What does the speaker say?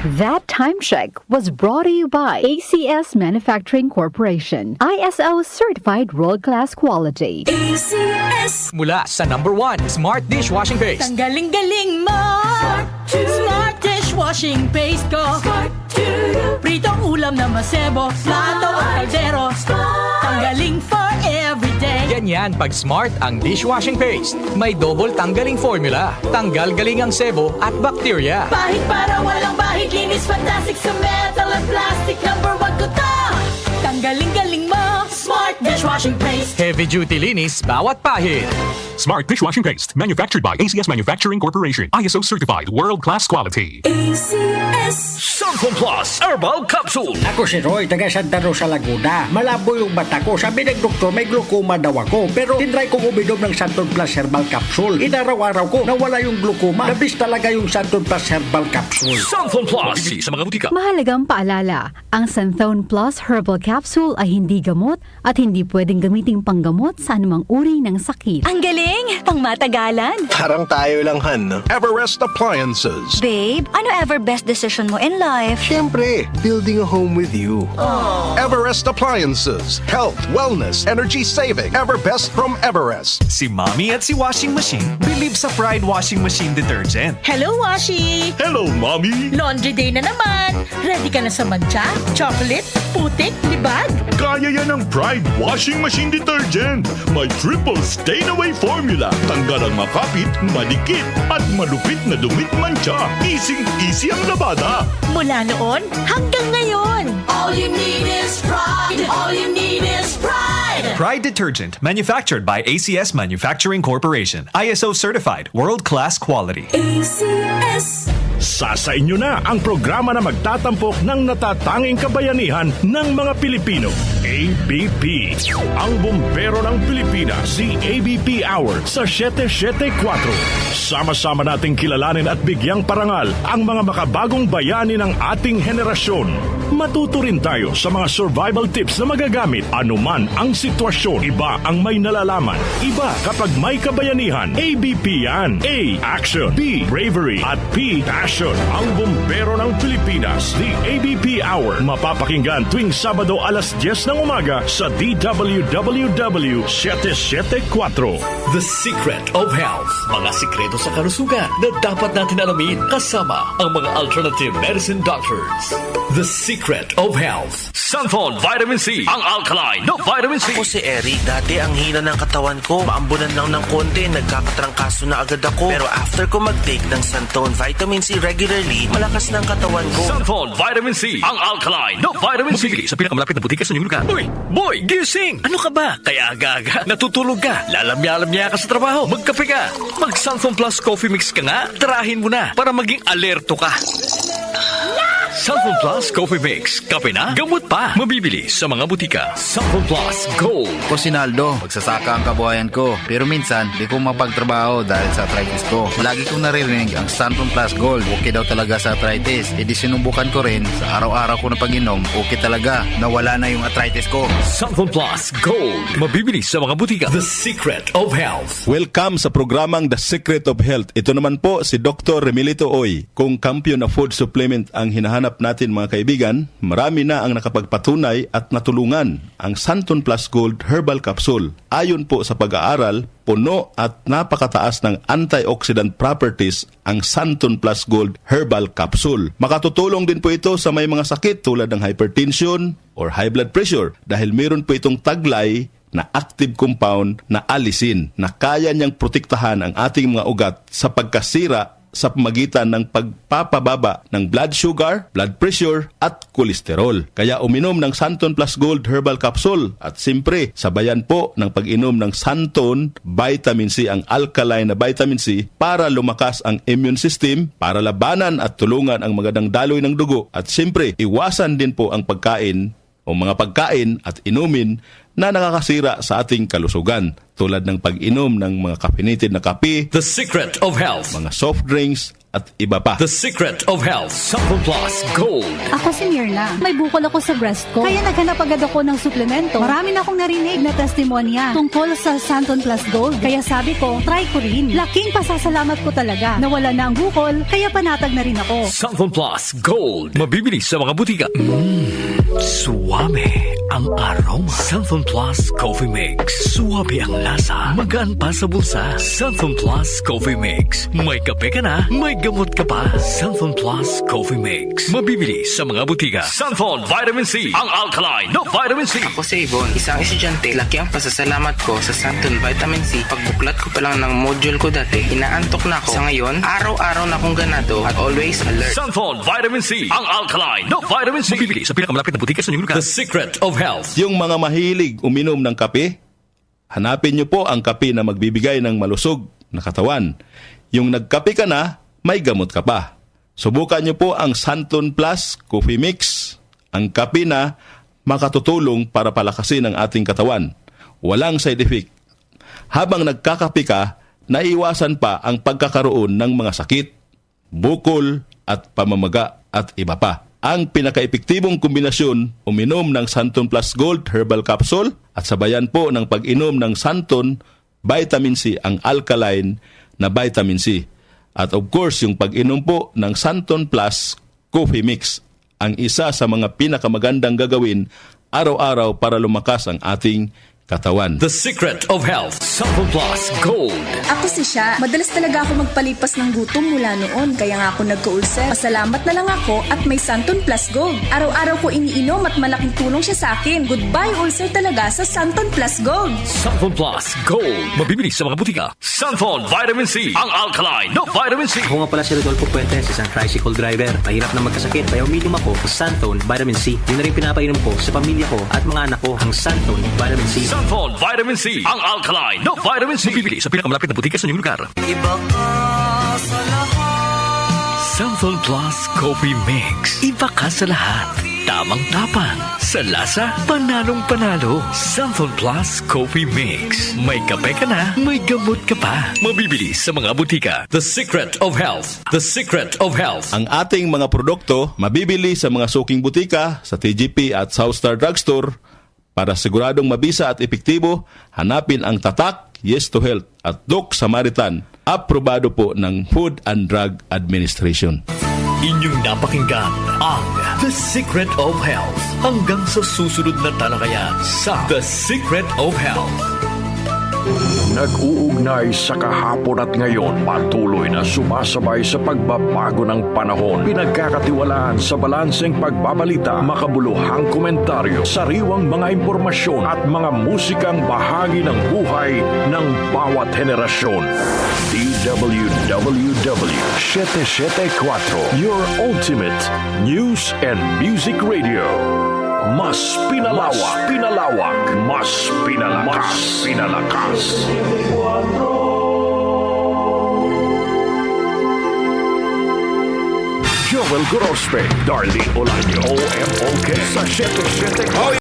That time check was brought to you by ACS Manufacturing Corporation, ISO certified world-class quality. ACS. Mula sa number 1, Smart Dishwashing Paste. Ang galing-galing mo. Smart dishwashing paste ko. Pritong ulam na masebo, plato o kaldero. Tanggaling for everyday. Ganyan pag Smart ang dishwashing paste. May double tanggaling formula. Tanggal galing ang sebo at bacteria. Bahid para walang bahid, linis fantastic sa metal at plastic. Number 1 ko to. Tanggaling-galing mo. Smart dishwashing paste. Heavy duty linis bawat pahid. Smart Dishwashing Paste, manufactured by ACS Manufacturing Corporation. ISO certified, world-class quality. ACS. Sanfon Plus Herbal Capsule. Ako si Roy, taga Santa Rosa, Laguna. Malabo yung mata ko. Sabi ng doktor, may glaucoma daw ako. Pero tinry kong uminom ng Santon Plus Herbal Capsule. Inaraw-araw ko, nawala yung glaucoma. Nabis talaga yung Santon Plus Herbal Capsule. Sanfon Plus. Bibili sa mga butika. Mahalagang paalala, ang Santhone Plus Herbal Capsule ay hindi gamot at hindi pwedeng gamiting panggamot sa anumang uri ng sakit. Ang galing! Pang matagalan. Parang tayo lang, Han, no? Everest Appliances. Babe, ano ever best decision mo in life? Siyempre, building a home with you. Everest Appliances. Health, wellness, energy saving. Everbest from Everest. Si Mommy at si Washing Machine believe sa Pride Washing Machine Detergent. Hello, Washi! Hello, Mommy. Laundry day na naman. Ready ka na sa mancha, chocolate, putik, libag? Kaya yan ang Pride Washing Machine Detergent. May triple stain-away formula. Tanggal ang makapit, malikit, at malupit na dumit mancha. Easy ang labada. Mula noon hanggang ngayon. All you need is pride. All you need is pride. Pride Detergent, manufactured by ACS Manufacturing Corporation. ISO certified, world-class quality. ACS. Sa inyo na ang programa na magtatampok ng natatanging kabayanihan ng mga Pilipino. ABP. Ang bumbero ng Pilipinas, si ABP Hour sa 774. Sama-sama nating kilalanin at bigyang parangal ang mga makabagong bayani ng ating henerasyon. Matuto rin tayo sa mga survival tips na magagamit anuman ang sitwasyon. Iba ang may nalalaman. Iba kapag may kabayanihan. ABP yan. A. Action. B. Bravery. At P. Passion. Ang bumbero ng Pilipinas, the ABP Hour. Mapapakinggan tuwing Sabado alas 10 ng umaga sa DWWW 774. The Secret of Health. Mga sikreto sa kalusugan na dapat natin alamin kasama ang mga alternative medicine doctors. The Secret of Health. Sanfon Vitamin C. Ang alkaline na vitamin C. Ako si Eric. Dati ang hina ng katawan ko. Maambunan lang ng konti. Nagkakatrangkaso na agad ako. Pero after ko mag-take ng Santon Vitamin C regularly, malakas ng katawan ko. Sanfon Vitamin C. Ang alkaline na vitamin C. Mabibili sa pinakamalapit na butika sa inyong lugar. Uy! Boy! Gising! Ano ka ba? Kaya aga-aga. Natutulog ka. Lalamya-lamya ka sa trabaho. Magkape ka. Mag-Sanfon Plus Coffee Mix ka nga. Tarahin mo na para maging alerto ka. Sanfon Plus Coffee Mix. Kape na, gamot pa. Mabibili sa mga butika. Sanfon Plus Gold. Ko si Naldo, magsasaka ang kabuhayan ko. Pero minsan, di ko mapagtrabaho dahil sa arthritis ko. Lagi kong naririnig ang Sanfon Plus Gold. Okay daw talaga sa arthritis. E di sinubukan ko rin. Sa araw-araw ko na pag-inom, okay talaga. Nawala na yung arthritis ko. Sanfon Plus Gold. Mabibili sa mga butika. The Secret of Health. Welcome sa programang The Secret of Health. Ito naman po si Dr. Remilito Oy. Kung kampiyon na food supplement ang hinahanap natin mga kaibigan, marami na ang nakapagpatunay at natulungan ang Santon Plus Gold Herbal Capsule. Ayon po sa pag-aaral, puno at napakataas ng antioxidant properties ang Santon Plus Gold Herbal Capsule. Makatutulong din po ito sa may mga sakit tulad ng hypertension or high blood pressure dahil meron po itong taglay na active compound na alisin na kaya niyang protektahan ang ating mga ugat sa pagkasira sa pamagitan ng pagpapababa ng blood sugar, blood pressure at kolesterol. Kaya uminom ng Santon Plus Gold Herbal Capsule at simpre sabayan po ng pag-inom ng Santon Vitamin C, ang alkaline na vitamin C para lumakas ang immune system, para labanan at tulungan ang magandang daloy ng dugo at simpre iwasan din po ang pagkain o mga pagkain at inumin na nakakasira sa ating kalusugan tulad ng pag-inom ng mga caffeinated na kape, The Secret of Health, mga soft drinks at iba pa. The Secret of Health, Santon Plus Gold. Ako si Mirna. May bukol ako sa breast ko. Kaya naghanap agad ako ng suplemento. Marami na akong narinig na testimonya tungkol sa Santon Plus Gold. Kaya sabi ko, try ko rin. Laking pasasalamat ko talaga. Nawala na ang bukol, kaya panatag na rin ako. Santon Plus Gold. Mabibili sa mga butika. Suwame ang aroma. Santon Plus Coffee Mix. Suwabe ang lasa. Magaan pa sa bulsa. Santon Plus Coffee Mix. May kape ka na, may gamot ka pa. Santon Plus Coffee Mix. Mabibili sa mga butika. Santon Vitamin C. Ang alkaline na vitamin C. Ako si Yvonne, isang estudyante. Laki ang pasasalamat ko sa Santon Vitamin C. Pagbuklat ko pa lang ng module ko dati, inaantok na ako. Sa ngayon, araw-araw na akong ganado at always alert. Santon Vitamin C. Ang alkaline na vitamin C. Mabibili sa pinakamalapit na butika sa inyong lugar. The Secret of Health. Yung mga mahilig uminom ng kape, hanapin nyo po ang kape na magbibigay ng malusog na katawan. Yung nagkape ka na, may gamot ka pa. Subukan nyo po ang Santon Plus Coffee Mix, ang kape na makatutulong para palakasin ang ating katawan. Walang side effect. Habang nagkakape ka, naiwasan pa ang pagkakaroon ng mga sakit, bukol at pamamaga at iba pa. Ang pinaka-epektibong kombinasyon, uminom ng Santon Plus Gold Herbal Capsule at sabayan po ng pag-inom ng Santon Vitamin C, ang alkaline na vitamin C. At of course, yung pag-inom po ng Santon Plus Coffee Mix, ang isa sa mga pinakamagandang gagawin araw-araw para lumakas ang ating katawan. The Secret of Health, Santon Plus Gold. Ako si Sha. Madalas talaga ako magpalipas ng gutom mula noon, kaya nga ako nagka-ulcer. Pasalamat na lang ako at may Santon Plus Gold. Araw-araw ko iniinom at malaking tulong siya sa akin. Goodbye ulcer talaga sa Santon Plus Gold. Santon Plus Gold. Mabibili sa mga butika. Santon Vitamin C. Ang alkaline na vitamin C. Ako nga pala si Rodolfo Puentes, isang tricycle driver. Mahirap na magkasakit, kaya uminom ako sa Santon Vitamin C. Yun na rin pinapainom ko sa pamilya ko at mga anak ko, ang Santon Vitamin C. Santon Vitamin C. Ang alkaline na vitamin C. Mabibili sa pinakamalapit na butika sa inyong lugar. Iba ka sa lahat. Santon Plus Coffee Mix. Iba ka sa lahat. Tamang tapang. Sa lasa, panalong-panalo. Santon Plus Coffee Mix. May kape ka na, may gamot ka pa. Mabibili sa mga butika. The Secret of Health. The Secret of Health. Ang ating mga produkto mabibili sa mga suking butika, sa TGP at Southstar Drugstore. Para siguradong mabisa at epektibo, hanapin ang tatak, Yes to Health at Doc Samaritan. Aprobado po ng Food and Drug Administration. Inyong napakinggan ang The Secret of Health. Hanggang sa susunod na talakayan sa The Secret of Health. Nag-uugnay sa kahapon at ngayon, patuloy na sumasabay sa pagbabago ng panahon. Pinagkakatiwalaan sa balanseng pagbabalita, makabuluhang komentaryo, sariwang mga impormasyon at mga musikang bahagi ng buhay ng bawat henerasyon. DWWW 774, your ultimate news and music radio. Mas pinalawak, mas pinalakas. Joel Grospe, Darlie Olaño, OMOK sa 77.